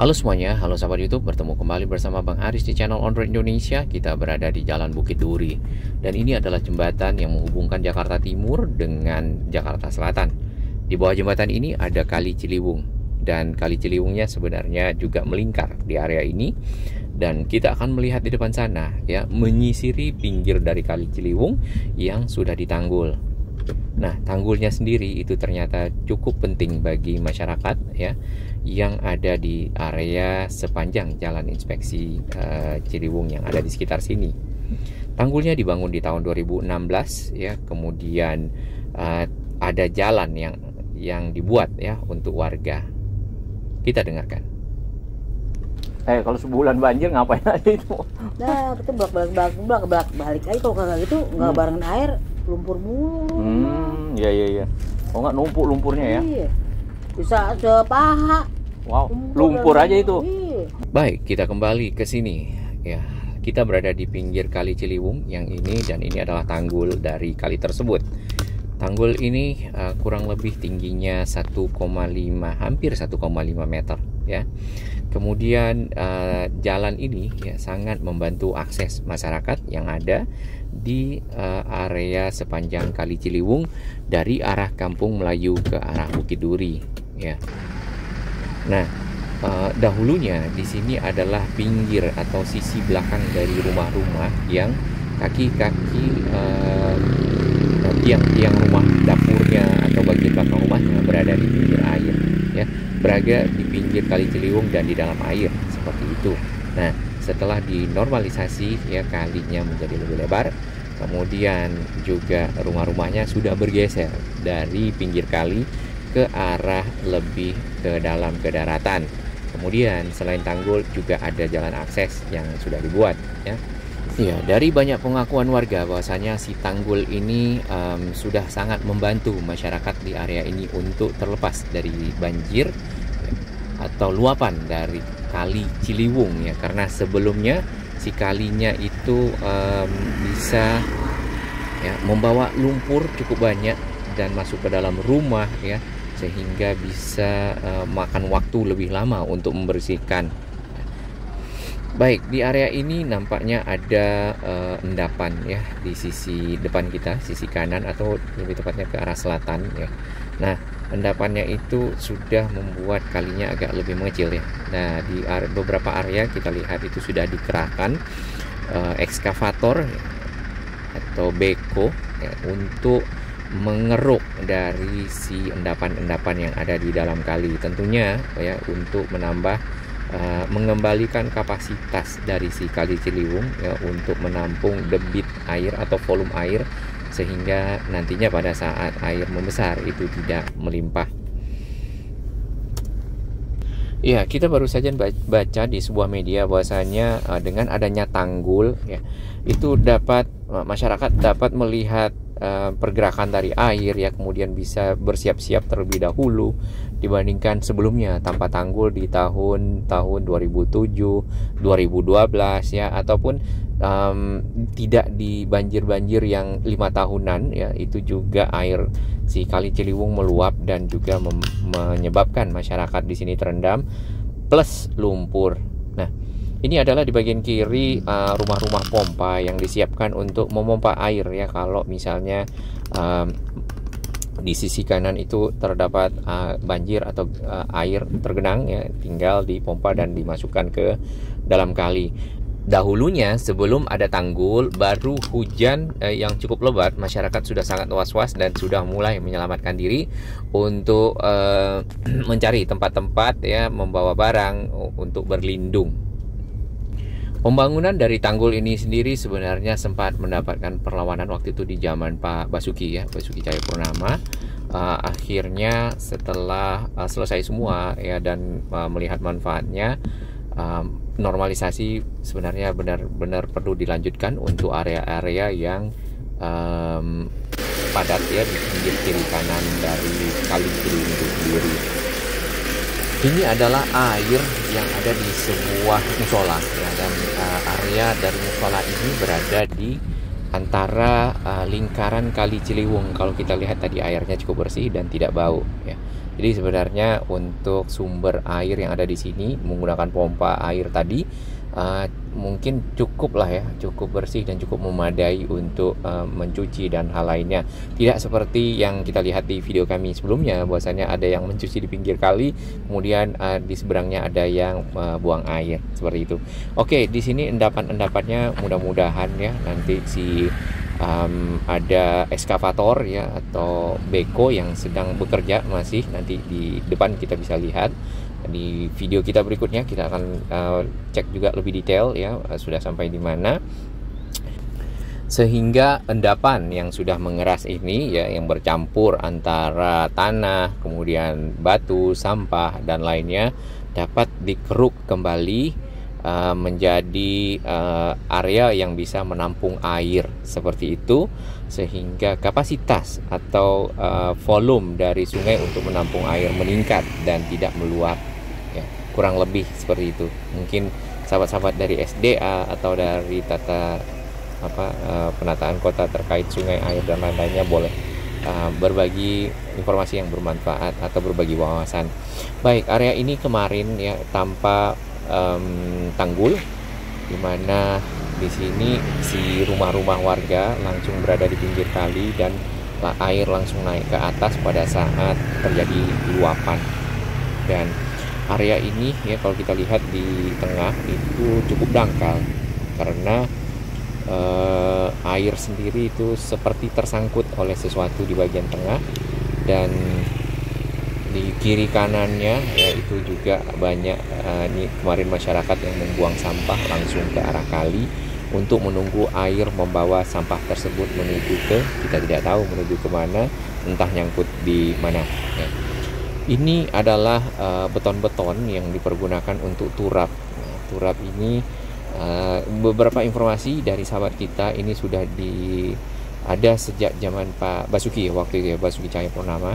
Halo semuanya, halo sahabat YouTube, bertemu kembali bersama Bang Aris di channel On Road Indonesia. Kita berada di Jalan Bukit Duri. Dan ini adalah jembatan yang menghubungkan Jakarta Timur dengan Jakarta Selatan. Di bawah jembatan ini ada Kali Ciliwung. Dan Kali Ciliwungnya sebenarnya juga melingkar di area ini. Dan kita akan melihat di depan sana, ya, menyisiri pinggir dari Kali Ciliwung yang sudah ditanggul. Nah, tanggulnya sendiri itu ternyata cukup penting bagi masyarakat, ya, yang ada di area sepanjang jalan inspeksi Ciliwung yang ada di sekitar sini. Tanggulnya dibangun di tahun 2016, ya. Kemudian ada jalan yang dibuat, ya, untuk warga. Kita dengarkan. Kalau sebulan banjir ngapain aja itu? Nah, itu belak balik aja, kalau kagak gitu nggak barengan air, lumpur mulu. Iya. Oh, nggak numpuk lumpurnya ya? Iya. Bisa sepaha. Wow, lumpur aja itu. Iya. Baik, kita kembali ke sini. Ya, kita berada di pinggir Kali Ciliwung yang ini, dan ini adalah tanggul dari kali tersebut. Tanggul ini kurang lebih tingginya 1,5, hampir 1,5 meter, ya. Kemudian jalan ini, ya, sangat membantu akses masyarakat yang ada di area sepanjang Kali Ciliwung dari arah Kampung Melayu ke arah Bukit Duri, ya. Nah, dahulunya di sini adalah pinggir atau sisi belakang dari rumah-rumah yang kaki-kaki tiang-tiang rumah dapurnya atau bagian belakang rumahnya berada di pinggir air, ya, berada di pinggir Kali Ciliwung dan di dalam air seperti itu. Nah, setelah dinormalisasi, ya, kalinya menjadi lebih lebar, kemudian juga rumah-rumahnya sudah bergeser dari pinggir kali ke arah lebih ke dalam ke daratan. Kemudian selain tanggul juga ada jalan akses yang sudah dibuat, ya. Ya, dari banyak pengakuan warga bahwasanya si tanggul ini sudah sangat membantu masyarakat di area ini untuk terlepas dari banjir, ya, atau luapan dari Kali Ciliwung, ya, karena sebelumnya si kalinya itu bisa, ya, membawa lumpur cukup banyak dan masuk ke dalam rumah, ya, sehingga bisa makan waktu lebih lama untuk membersihkan. Baik, di area ini nampaknya ada endapan, ya, di sisi depan kita, sisi kanan, atau lebih tepatnya ke arah selatan, ya. Nah, endapannya itu sudah membuat kalinya agak lebih mengecil, ya. Nah, di beberapa area kita lihat itu sudah dikerahkan ekskavator, ya, atau beko, ya, untuk mengeruk dari si endapan-endapan yang ada di dalam kali. Tentunya, ya, untuk menambah mengembalikan kapasitas dari si Kali Ciliwung, ya, untuk menampung debit air atau volume air, sehingga nantinya pada saat air membesar itu tidak melimpah. Ya, kita baru saja baca di sebuah media bahwasanya dengan adanya tanggul, ya, itu dapat masyarakat dapat melihat pergerakan dari air, ya, kemudian bisa bersiap-siap terlebih dahulu dibandingkan sebelumnya tanpa tanggul di tahun 2007, 2012, ya, ataupun tidak di banjir-banjir yang 5 tahunan, ya, itu juga air si Kali Ciliwung meluap dan juga menyebabkan masyarakat di sini terendam plus lumpur. Nah, ini adalah di bagian kiri rumah-rumah pompa yang disiapkan untuk memompa air, ya, kalau misalnya di sisi kanan itu terdapat banjir atau air tergenang, ya, tinggal dipompa dan dimasukkan ke dalam kali. Dahulunya sebelum ada tanggul, baru hujan yang cukup lebat, masyarakat sudah sangat was-was dan sudah mulai menyelamatkan diri untuk mencari tempat-tempat, ya, membawa barang untuk berlindung. Pembangunan dari tanggul ini sendiri sebenarnya sempat mendapatkan perlawanan waktu itu di zaman Pak Basuki, ya, Basuki Cahayapurnama. Akhirnya setelah selesai semua, ya, dan melihat manfaatnya, normalisasi sebenarnya benar-benar perlu dilanjutkan untuk area-area yang padat, ya, di pinggir kiri kanan dari Kali Ciliwung itu sendiri. Ini adalah air yang ada di sebuah musola, ya, dan area dari musola ini berada di antara lingkaran Kali Ciliwung. Kalau kita lihat tadi airnya cukup bersih dan tidak bau, ya. Jadi sebenarnya untuk sumber air yang ada di sini menggunakan pompa air tadi mungkin cukup lah ya, cukup bersih dan cukup memadai untuk mencuci dan hal lainnya. Tidak seperti yang kita lihat di video kami sebelumnya, bahwasanya ada yang mencuci di pinggir kali, kemudian di seberangnya ada yang buang air seperti itu. Oke, di sini endapan-endapannya mudah-mudahan ya nanti ada eskavator ya atau beko yang sedang bekerja masih, nanti di depan kita bisa lihat. Di video kita berikutnya kita akan cek juga lebih detail ya sudah sampai di mana, sehingga endapan yang sudah mengeras ini ya, yang bercampur antara tanah, kemudian batu, sampah dan lainnya dapat dikeruk kembali menjadi area yang bisa menampung air seperti itu, sehingga kapasitas atau volume dari sungai untuk menampung air meningkat dan tidak meluap ya, kurang lebih seperti itu. Mungkin sahabat-sahabat dari SDA atau dari penataan kota terkait sungai, air dan lain-lainnya boleh berbagi informasi yang bermanfaat atau berbagi wawasan. Baik, area ini kemarin ya tanpa tanggul, dimana di sini si rumah-rumah warga langsung berada di pinggir kali dan air langsung naik ke atas pada saat terjadi luapan. Dan area ini ya kalau kita lihat di tengah itu cukup dangkal karena air sendiri itu seperti tersangkut oleh sesuatu di bagian tengah, dan di kiri kanannya ya itu juga banyak ini kemarin masyarakat yang membuang sampah langsung ke arah kali untuk menunggu air membawa sampah tersebut menuju ke, kita tidak tahu menuju kemana, entah nyangkut di mana ya. Ini adalah beton-beton yang dipergunakan untuk turap. Turap ini beberapa informasi dari sahabat kita ini sudah ada sejak zaman Pak Basuki waktu itu ya, Basuki Cahayapurnama.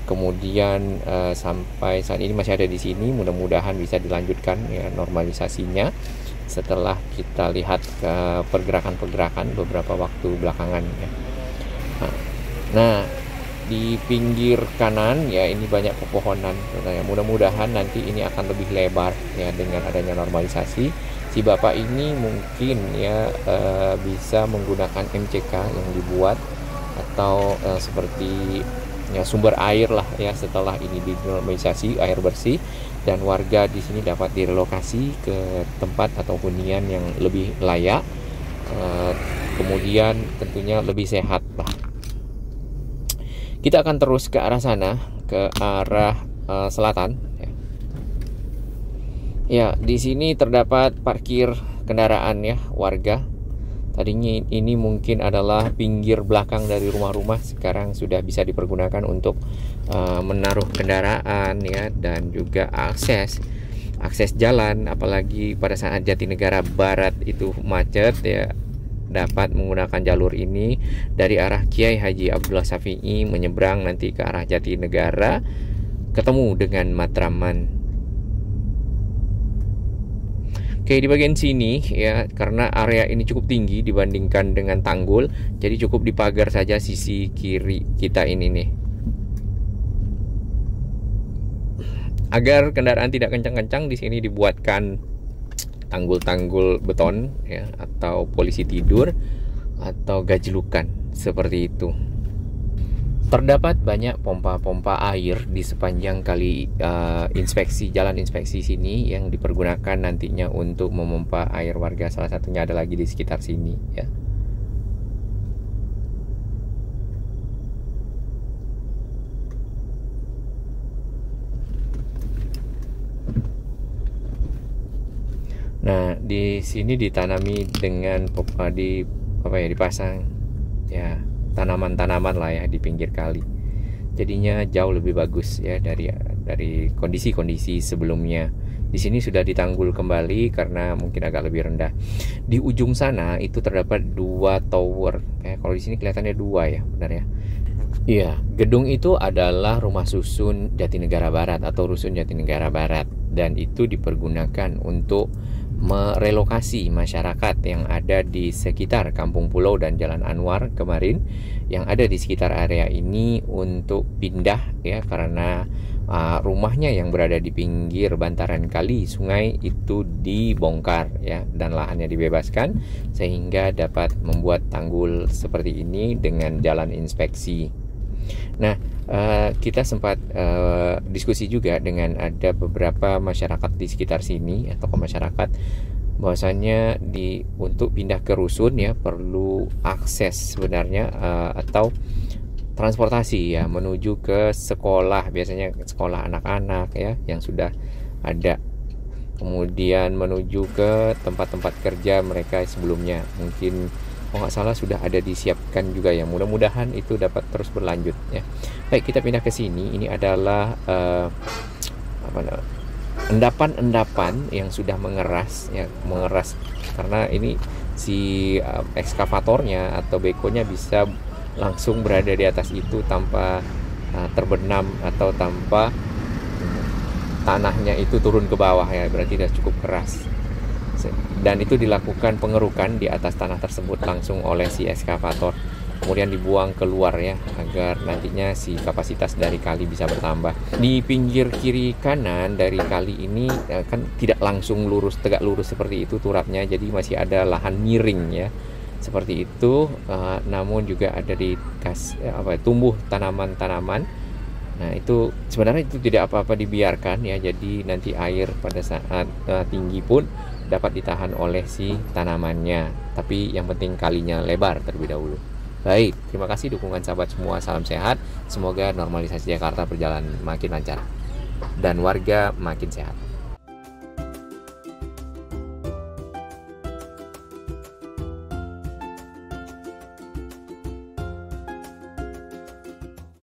Kemudian sampai saat ini masih ada di sini. Mudah-mudahan bisa dilanjutkan ya normalisasinya setelah kita lihat ke pergerakan-pergerakan beberapa waktu belakangan ya. Nah, di pinggir kanan ya ini banyak pepohonan. Mudah-mudahan nanti ini akan lebih lebar ya dengan adanya normalisasi. Si bapak ini mungkin ya bisa menggunakan MCK yang dibuat atau seperti ya sumber air lah ya setelah ini dinormalisasi air bersih, dan warga di sini dapat direlokasi ke tempat atau hunian yang lebih layak, kemudian tentunya lebih sehat lah. Kita akan terus ke arah sana, ke arah selatan. Ya, di sini terdapat parkir kendaraan ya warga. Tadinya ini mungkin adalah pinggir belakang dari rumah-rumah, sekarang sudah bisa dipergunakan untuk menaruh kendaraan ya, dan juga akses jalan, apalagi pada saat Jatinegara Barat itu macet ya, dapat menggunakan jalur ini dari arah Kiai Haji Abdullah Syafi'i menyeberang nanti ke arah Jatinegara, ketemu dengan Matraman. Oke, di bagian sini ya, karena area ini cukup tinggi dibandingkan dengan tanggul, jadi cukup dipagar saja sisi kiri kita ini nih, agar kendaraan tidak kencang-kencang. Di sini dibuatkan tanggul-tanggul beton ya, atau polisi tidur atau gajlukan seperti itu. Terdapat banyak pompa-pompa air di sepanjang kali jalan inspeksi sini yang dipergunakan nantinya untuk memompa air warga. Salah satunya ada lagi di sekitar sini ya. Nah, di sini ditanami dengan dipasang ya tanaman-tanaman lah ya di pinggir kali. Jadinya jauh lebih bagus ya dari kondisi-kondisi sebelumnya. Di sini sudah ditanggul kembali karena mungkin agak lebih rendah. Di ujung sana itu terdapat 2 tower. Kalau di sini kelihatannya 2 ya, benar ya? Iya, gedung itu adalah rumah susun Jatinegara Barat atau rusun Jatinegara Barat, dan itu dipergunakan untuk merelokasi masyarakat yang ada di sekitar Kampung Pulau dan Jalan Anwar kemarin, yang ada di sekitar area ini untuk pindah ya, karena rumahnya yang berada di pinggir bantaran kali sungai itu dibongkar ya, dan lahannya dibebaskan sehingga dapat membuat tanggul seperti ini dengan jalan inspeksi. Nah, kita sempat diskusi juga dengan ada beberapa masyarakat di sekitar sini atau masyarakat, bahwasanya untuk pindah ke rusun ya perlu akses sebenarnya atau transportasi ya menuju ke sekolah, biasanya sekolah anak-anak ya yang sudah ada, kemudian menuju ke tempat-tempat kerja mereka sebelumnya, mungkin kalau nggak salah sudah ada disiapkan juga ya. Mudah-mudahan itu dapat terus berlanjut ya. Baik, kita pindah ke sini. Ini adalah endapan-endapan yang sudah mengeras ya, mengeras karena ini si ekskavatornya atau bekonya bisa langsung berada di atas itu tanpa terbenam atau tanpa tanahnya itu turun ke bawah ya, berarti sudah cukup keras. Dan itu dilakukan pengerukan di atas tanah tersebut langsung oleh si ekskavator, kemudian dibuang keluar ya, agar nantinya si kapasitas dari kali bisa bertambah. Di pinggir kiri kanan dari kali ini kan tidak langsung lurus, tegak lurus seperti itu turapnya, jadi masih ada lahan miring ya seperti itu, namun juga ada tumbuh tanaman-tanaman. Nah, itu sebenarnya itu tidak apa-apa dibiarkan ya, jadi nanti air pada saat tinggi pun dapat ditahan oleh si tanamannya, tapi yang penting kalinya lebar terlebih dahulu. Baik, terima kasih dukungan sahabat semua, salam sehat, semoga normalisasi Jakarta berjalan makin lancar dan warga makin sehat.